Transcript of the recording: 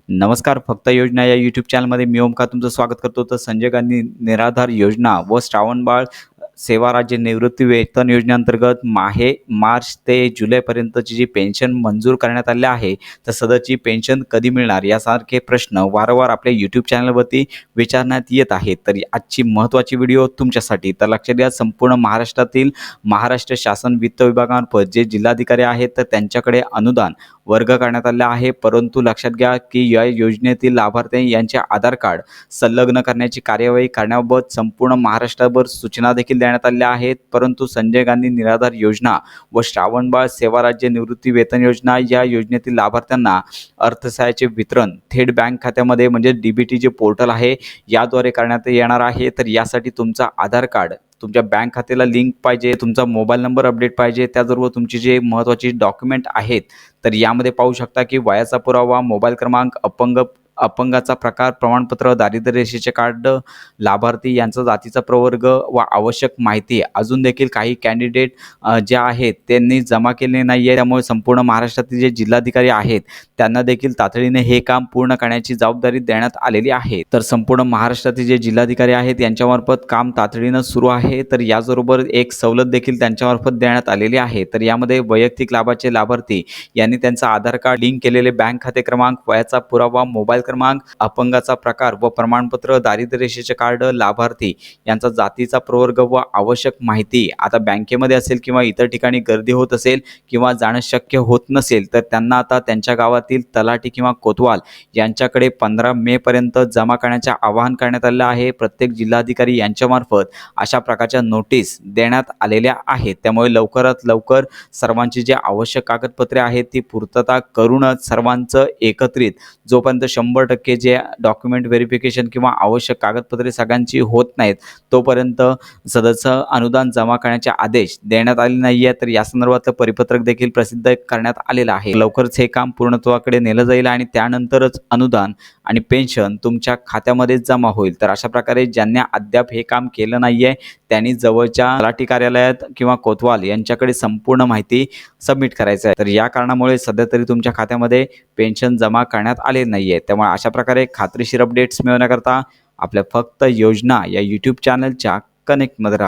नमस्कार. फक्त योजना या यूट्यूब चॅनलमध्ये मी ओमकार तुमचं स्वागत करतो. तर संजय गांधी निराधार योजना व श्रावणबाळ सेवा राज्य निवृत्ती वेतन योजनेअंतर्गत मार्च ते जुलैपर्यंतची जी पेन्शन मंजूर करण्यात आली आहे, तर सदरची पेन्शन कधी मिळणार यासारखे प्रश्न वारंवार आपल्या यूट्यूब चॅनलवरती विचारण्यात येत आहेत. तर आजची महत्त्वाची व्हिडिओ तुमच्यासाठी. तर लक्षात घ्या, संपूर्ण महाराष्ट्रातील महाराष्ट्र शासन वित्त विभागामार्फत जे जिल्हाधिकारी आहेत, तर त्यांच्याकडे अनुदान वर्ग करण्यात आले आहे. परंतु लक्षात घ्या की या योजनेतील लाभार्थी यांचे आधार कार्ड संलग्न करण्याची कार्यवाही करण्याबाबत संपूर्ण महाराष्ट्रभर सूचना देखील देण्यात आल्या आहेत. परंतु संजय गांधी निराधार योजना व श्रावणबाळ सेवा राज्य निवृत्ती वेतन योजना या योजनेतील लाभार्थ्यांना अर्थसहाय्याचे वितरण थेट बँक खात्यामध्ये म्हणजे DBT जे पोर्टल आहे याद्वारे करण्यात येणार आहे. तर यासाठी तुमचा आधार कार्ड तुमच्या बँक खात्याला लिंक पाहिजे, तुमचा मोबाईल नंबर अपडेट पाहिजे, त्याचबरोबर तुमची जे महत्त्वाची डॉक्युमेंट आहेत तर यामध्ये पाहू शकता की वयाचा पुरावा, मोबाईल क्रमांक, अपंगाचा प्रकार, प्रमाणपत्र, दारिद्र्य रेषेचे कार्ड, लाभार्थी यांचा जातीचा प्रवर्ग व आवश्यक माहिती अजून देखील काही कॅन्डिडेट जे आहेत त्यांनी जमा केले नाही आहे. त्यामुळे संपूर्ण महाराष्ट्रातील जे जिल्हाधिकारी आहेत त्यांना देखील तातडीने हे काम पूर्ण करण्याची जबाबदारी देण्यात आलेली आहे. तर संपूर्ण महाराष्ट्रातील जे जिल्हाधिकारी आहेत यांच्यामार्फत काम तातडीनं सुरू आहे. तर याचबरोबर एक सवलत देखील त्यांच्यामार्फत देण्यात आलेली आहे. तर यामध्ये वैयक्तिक लाभाचे लाभार्थी यांनी त्यांचा आधार कार्ड लिंक केलेले बँक खाते क्रमांक, वयाचा पुरावा, मोबाईल क्रमांक, अपंगाचा प्रकार व प्रमाणपत्र, दारिद्र्य रेषेचे कार्ड, लाभार्थी यांचा जातीचा प्रवर्ग व आवश्यक माहिती आता बँकेमध्ये असेल किंवा इतर ठिकाणी गर्दी होत असेल किंवा जाणं शक्य होत नसेल तर त्यांना आता त्यांच्या गावातील तलाठी किंवा कोतवाल यांच्याकडे 15 मे पर्यंत जमा करण्याचे आवाहन करण्यात आले आहे. प्रत्येक जिल्हाधिकारी यांच्यामार्फत अशा प्रकारच्या नोटीस देण्यात आलेल्या आहेत. त्यामुळे लवकरात लवकर सर्वांची जे आवश्यक कागदपत्रे आहेत ती पूर्तता करूनच सर्वांचं एकत्रित जोपर्यंत 100% जे डॉक्युमेंट व्हेरिफिकेशन किंवा आवश्यक कागदपत्रे सगळ्यांची होत नाहीत तोपर्यंत सदस्य अनुदान जमा करण्याचे आदेश देण्यात आले नाही आहे. तर या संदर्भातलं परिपत्रक देखील प्रसिद्ध करण्यात आलेलं आहे. लवकरच हे काम पूर्णत्वाकडे नेलं जाईल आणि त्यानंतरच अनुदान आणि पेन्शन तुमच्या खात्यामध्ये जमा होईल. तर अशा प्रकारे ज्यांनी अद्याप हे काम केलं नाही आहे त्यांनी जवळच्या तलाठी कार्यालयात किंवा कोतवाल यांच्याकडे संपूर्ण माहिती सबमिट करायचं आहे. तर या कारणामुळे सध्या तरी तुमच्या खात्यामध्ये पेन्शन जमा करण्यात आले नाही आहे. त्यामुळे अशा प्रकारे खात्रीशीर अपडेट्स मिळवण्याकरता आपल्या फक्त योजना या यूट्यूब चॅनलच्या कनेक्टमध्ये राहा.